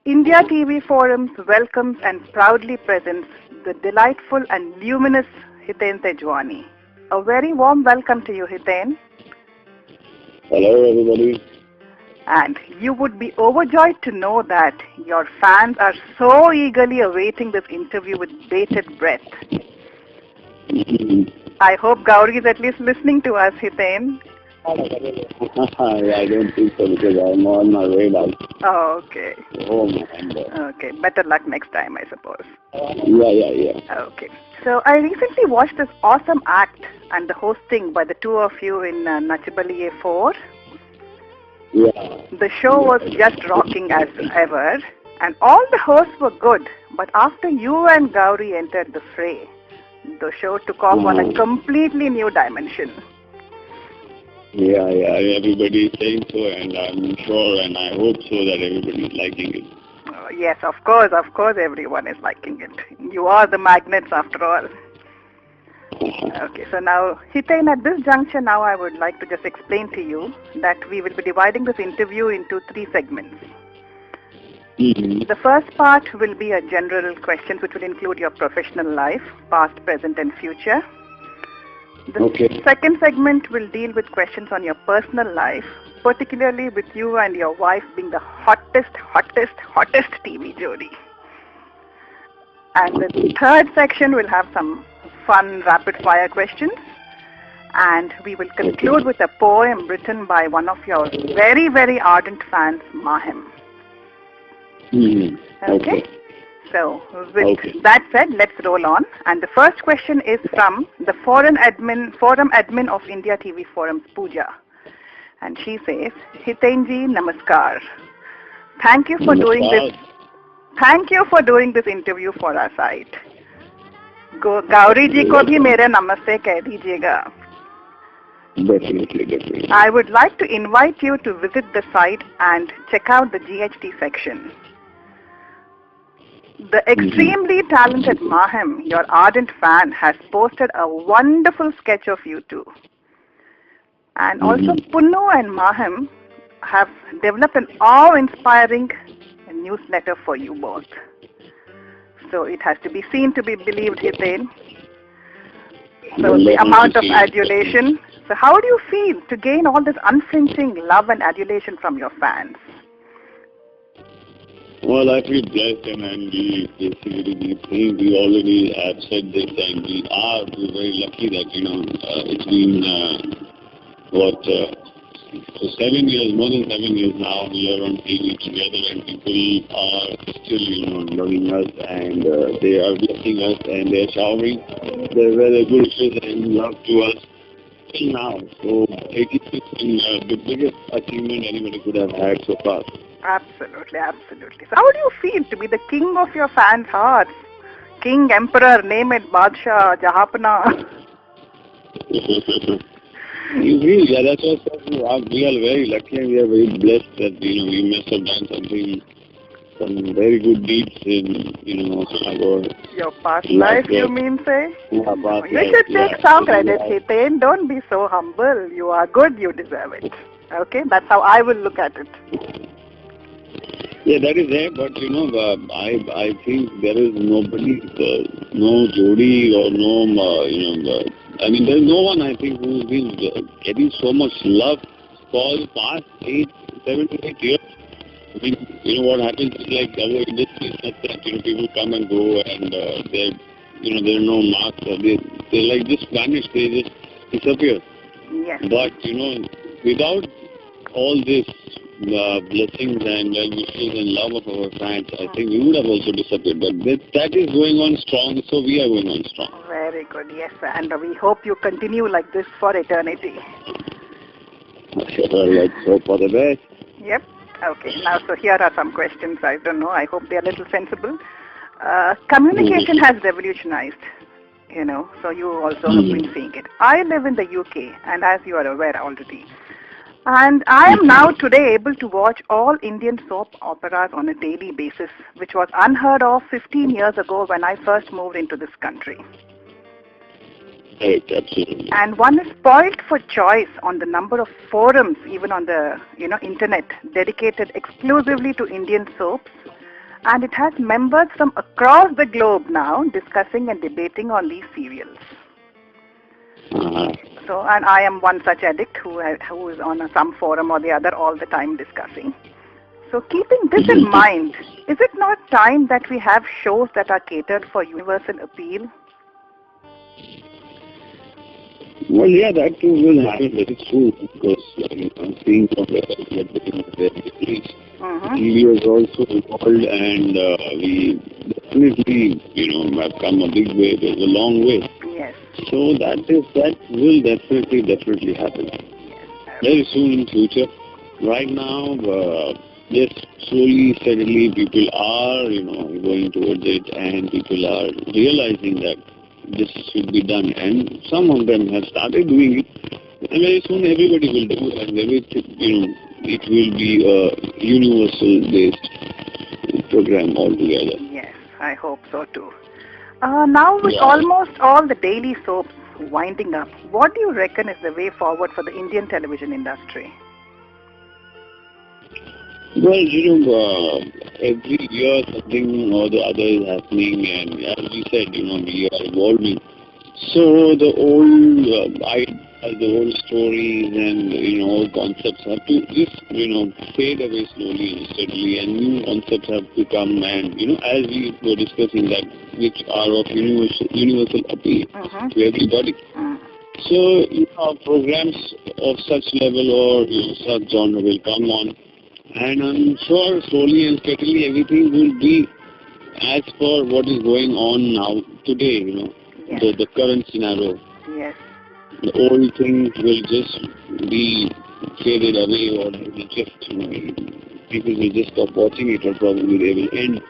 India TV Forums welcomes and proudly presents the delightful and luminous Hiten Tejwani. A very warm welcome to you, Hiten. Hello, everybody. And you would be overjoyed to know that your fans are so eagerly awaiting this interview with bated breath. I hope Gauri is at least listening to us, Hiten. I don't think so because I'm on my way back. Oh, okay. Oh, man. Okay, better luck next time, I suppose. Yeah. Okay. So I recently watched this awesome act and the hosting by the two of you in Nachibaliye 4. Yeah. The show was just rocking as ever, and all the hosts were good. But after you and Gauri entered the fray, the show took off on a completely new dimension. Yeah. Everybody is saying so, and I'm sure and I hope so that everybody is liking it. Yes, of course, everyone is liking it. You are the magnets after all. Okay, so now, Hiten, at this juncture now I would like to just explain to you that we will be dividing this interview into 3 segments. The first part will be a general questions which will include your professional life, past, present and future. The second segment will deal with questions on your personal life, particularly with you and your wife being the hottest TV jodi. And the third section will have some fun rapid fire questions, and we will conclude with a poem written by one of your very ardent fans, Mahim. Okay? So, with that said, let's roll on. And the first question is from the forum admin of India TV Forums, Pooja. And she says, Hitenji, namaskar. Thank you for doing this. Thank you for doing this interview for our site. Gauri ji ko bhi mere namaste keh dijiyega. Definitely. I would like to invite you to visit the site and check out the GHT section. The extremely talented Mahim, your ardent fan, has posted a wonderful sketch of you two. And also Punnu and Mahim have developed an awe-inspiring newsletter for you both. So it has to be seen to be believed, Hiten. So the amount of adulation. So how do you feel to gain all this unflinching love and adulation from your fans? Well, I feel blessed, and we already have said this, and we're very lucky that, it's been, 7 years, more than 7 years now, we are on TV together, and people are still, loving us, and they are blessing us, and they are showering their very good wishes and love to us till now. So, it is the biggest achievement anybody could have had so far. Absolutely. So how do you feel to be the king of your fans' hearts? King, emperor, name it, Badshah, Jahapana. That's what we are very lucky and we are very blessed that, we must have done some very good deeds in, our... Your past life, you mean, say? Yeah, you should take some credit, Hiten. Don't be so humble. You are good, you deserve it. Okay? That's how I will look at it. Yeah, that is there, but I think there is nobody, no Jodi or no, there's no one I think who's been getting so much love for the past 7 to 8 years. I mean, what happens is like our industry is such that, people come and go and there are no marks, they like just vanish, they just disappear. Yes. But, without all this blessings and wishes and love of our fans, I think we would have also disappeared. But that is going on strong, so we are going on strong. Very good, yes. And we hope you continue like this for eternity. Let's hope for the best. Yep. Okay. Now, so here are some questions. I don't know. I hope they are a little sensible. Communication has revolutionized, so you also have been seeing it. I live in the UK, and as you are aware already, and I am now today able to watch all Indian soap operas on a daily basis, which was unheard of 15 years ago when I first moved into this country. Right, absolutely. And one is spoiled for choice on the number of forums, even on the internet, dedicated exclusively to Indian soaps, and it has members from across the globe now discussing and debating on these serials. So, and I am one such addict who is on some forum or the other all the time discussing. So keeping this in mind, is it not time that we have shows that are catered for universal appeal? Well, yeah, that too will happen very soon because I'm seeing from the release. TV has also evolved and we definitely, have come a big way. There's a long way. Yes. So that will definitely happen. Yes. Very soon in future. Right now, yes, slowly, steadily, people are, going towards it, and people are realizing that this should be done, and some of them have started doing it, and very soon everybody will do it, and it will be a universal-based program altogether. Yes, I hope so too. Now with almost all the daily soaps winding up, what do you reckon is the way forward for the Indian television industry? Well, every year something or the other is happening, and as we said, we are evolving. So the old ideas, the old stories and, old concepts have to just, fade away slowly and steadily, and new concepts have to come, and, as we were discussing that, which are of universal appeal to everybody. So, programs of such level or such genre will come on. And I'm sure slowly and steadily everything will be as per what is going on now today, Yes. the current scenario. Yes. The old things will just be faded away, or they will just, people will just stop watching it, or probably they will end.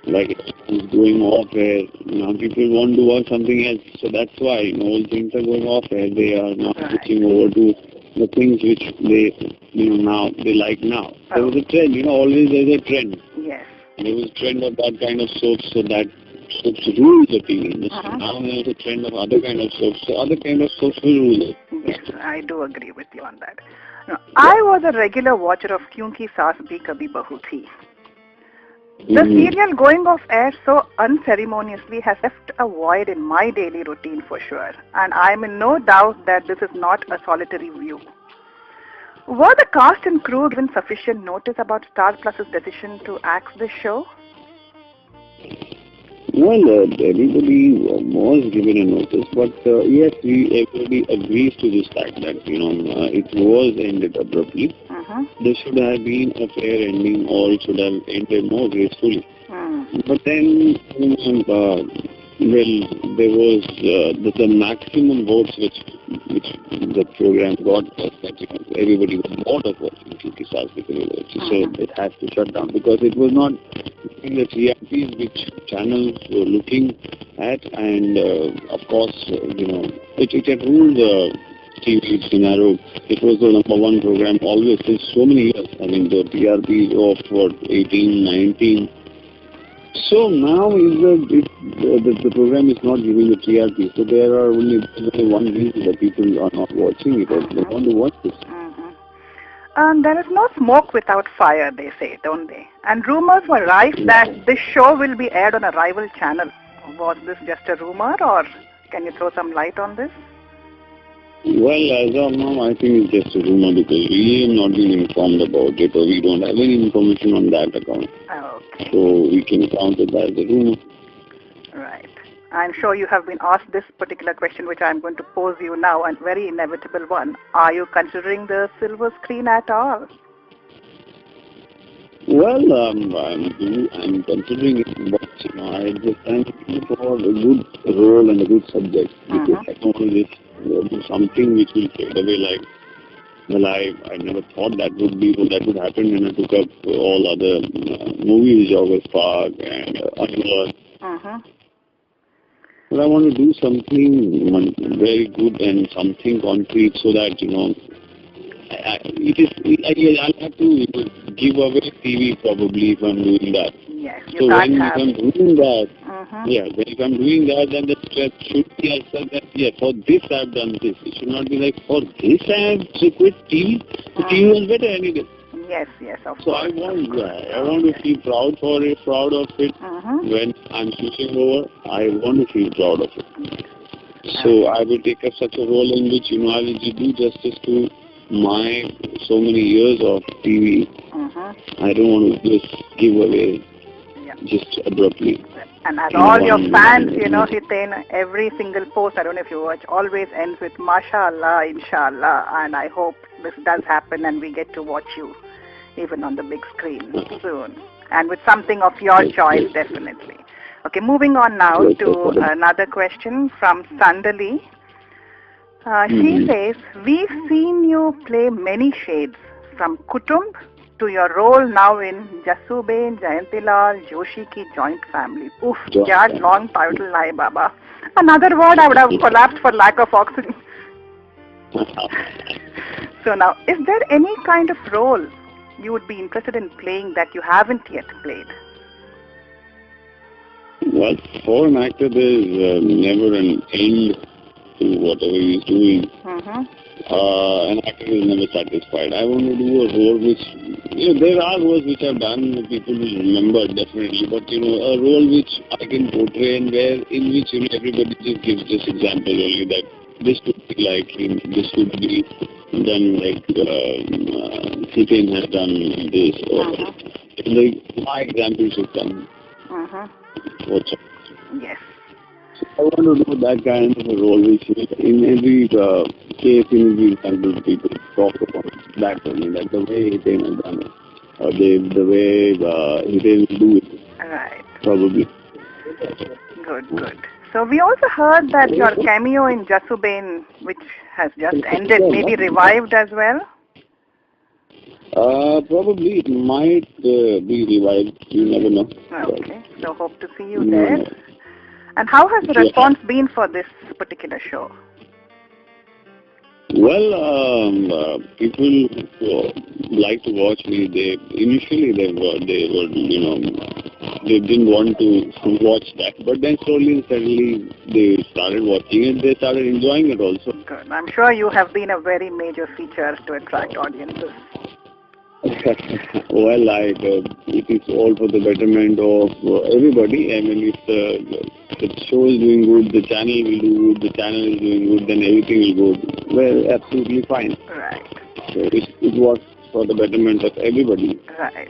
Like it's going off air. Now people want to watch something else, so that's why old things are going off air. They are now switching over to the things which they, now they like now. There was a trend, always there's a trend. Yes. There was a trend of that kind of soaps, so that soaps rule the TV industry. Now there's a trend of other kind of soaps, so other kind of soaps will rule it. Yes, I do agree with you on that. Now, I was a regular watcher of Kyunki Saas Bhi Kabhi Bahu Thi. The serial going off air so unceremoniously has left a void in my daily routine for sure, and I am in no doubt that this is not a solitary view. Were the cast and crew given sufficient notice about Star Plus's decision to axe this show? Well, everybody was given a notice, but yes, everybody agrees to this fact that, it was ended abruptly. There should have been a fair ending, or it should have ended more gracefully. But then, there was the maximum votes which the program got was that everybody was bored of watching Kyunki Saas Bhi Kabhi Bahu Thi, so it has to shut down because it was not in the TRPs which channels were looking at, and of course, it had ruled the TV scenario. It was the number one program always since so many years. I mean, the TRP of 18, 19. So now the program is not giving the TRP. So there are only one reason that people are not watching it, or they want to watch this. There is no smoke without fire, they say, don't they? And rumors were rife that this show will be aired on a rival channel. Was this just a rumor, or can you throw some light on this? Well, as of now, I think it's just a rumor because we have not been informed about it, or we don't have any information on that account. Okay. So we can count it as a rumor. Right. I'm sure you have been asked this particular question, which I'm going to pose you now, a very inevitable one. Are you considering the silver screen at all? Well, I'm considering it, but I'm looking for a good role and a good subject. Because I don't want to do something which will fade away like, well, I never thought that would happen when I took up all other movies, Joggers Park and Animal. But I want to do something very good and something concrete so that, I'll have to give away TV probably if I'm doing that. Yes, so if I'm doing that, if I'm doing that, then the stress should be as such that, for this I've done this. It should not be like, for this I have quit TV. The TV was better any day. Yes, yes, of So course. I want to feel proud for it, proud of it. When I'm switching over, I want to feel proud of it. So I will take up such a role in which, I will do justice to my so many years of TV. I don't want to just give away just abruptly. And as all your fans, Hiten, every single post, I don't know if you watch, always ends with Mashallah, Inshallah, and I hope this does happen and we get to watch you even on the big screen soon. And with something of your choice, definitely. Okay, moving on now to another question from Sandali. She says, we've seen you play many shades, from Kutumb to your role now in Jasuben, Jayantilal, Joshi ki joint family. Oof, kya long title hai, Baba. Another word, I would have collapsed for lack of oxygen. So now, is there any kind of role you would be interested in playing that you haven't yet played? Well, for an actor, there is never an end to whatever he's doing. An actor is never satisfied. I want to do a role which, there are roles which I've done, people will remember definitely, but a role which I can portray and in which everybody just gives this example only that this could be like him, this could be done like Hiten has done this, or my example should come. Yes. I want to do that kind of a role which in every case, in every example, people talk about that only, like the way Hiten has done it, or the way Hiten will do it. Right. Probably. Good. So we also heard that your cameo in Jasuben, which has just ended, maybe revived as well? Probably it might be revived. You never know. Okay, so hope to see you there. And how has the response been for this particular show? Well, people like to watch me. Initially they didn't want to watch that, but then slowly and steadily they started watching it. They started enjoying it also. Good. I'm sure you have been a very major feature to attract audiences. Well, it is all for the betterment of everybody. I mean, if the show is doing good, the channel will do good, the channel is doing good, then everything will go well, absolutely fine. Right. So it was for the betterment of everybody. Right.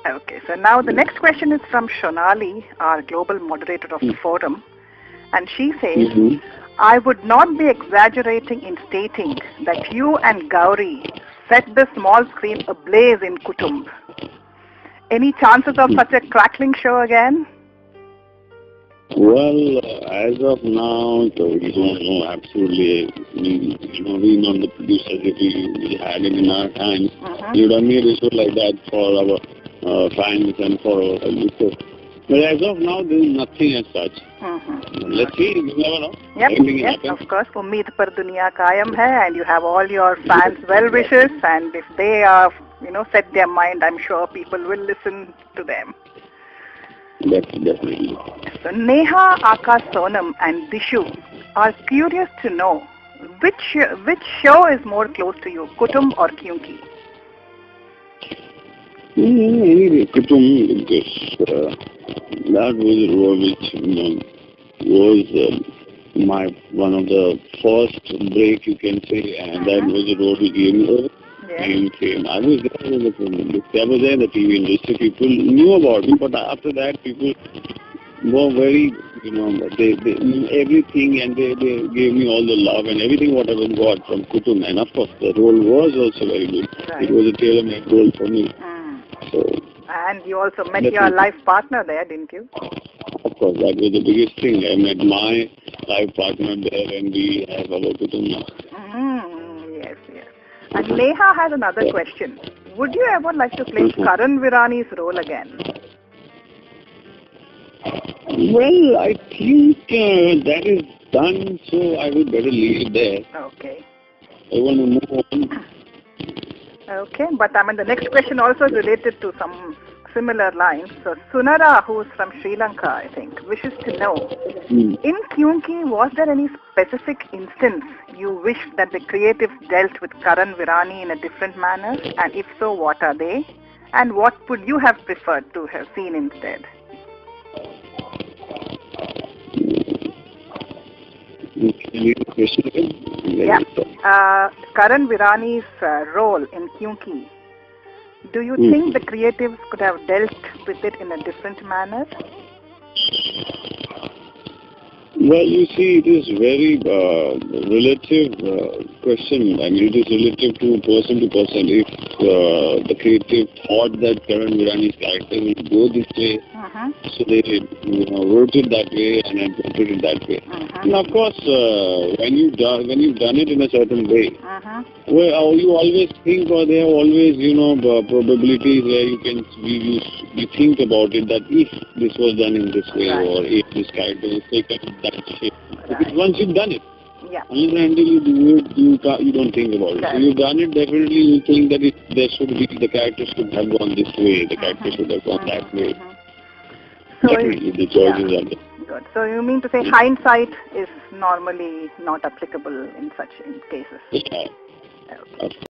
Okay, so now the next question is from Shonali, our global moderator of the forum. And she says, I would not be exaggerating in stating that you and Gauri set the small screen ablaze in Kutumb. Any chances of such a crackling show again? Well, as of now, we don't know absolutely. We're not the producers. If we had it in our hands, we would have made a show like that for our fans and for our listeners. But as of now, there is nothing as such. Let's see, you never know. Yes, of course. Ummeed par duniya kayam hai, and you have all your fans' well wishes, and if they are, set their mind, I'm sure people will listen to them. Definitely. So Neha, Akash Sonam, and Dishu are curious to know which show is more close to you, Kutumb or Kyunki? Anyway, Kutumb, because that was a role which was my one of the first break, you can say, and that was a role which gave me fame. I was there in the film industry. I was there in the TV industry. People knew about me, but after that, people were very, they knew everything, and they gave me all the love and everything what I was got from Kutumb. And of course, the role was also very good. Right. It was a tailor-made role for me. So. And you also met your life partner there, didn't you? Of course, that was the biggest thing. I met my life partner there, and we have our Kutumb now. Yes. And Neha has another question. Would you ever like to play Karan Virani's role again? Well, I think that is done, so I would better leave it there. Okay. I want to move on. Okay, but the next question also is related to some similar lines. So Sunara, who is from Sri Lanka, I think, wishes to know, in Kyunki, was there any specific instance you wish that the creatives dealt with Karan Virani in a different manner? And if so, what are they? And what would you have preferred to have seen instead? Yeah. Karan Virani's role in Kyunki. Do you think the creatives could have dealt with it in a different manner? Well, you see, it is very relative question. I mean, it is relative to person. If the creative thought that Karan Virani's character will go this way, so they wrote it that way and interpreted it that way. And of course, when you've done it in a certain way, well, you always think, or there are always probabilities where you think about it, that if this was done in this way, or if this character was taken that shape. Because once you've done it, until you do it, you don't think about it. So you've done it, definitely you think that the character should have gone this way, the character should have gone that way. So definitely, the choices are there. Good. So you mean to say hindsight is normally not applicable in such cases? Yeah. Okay.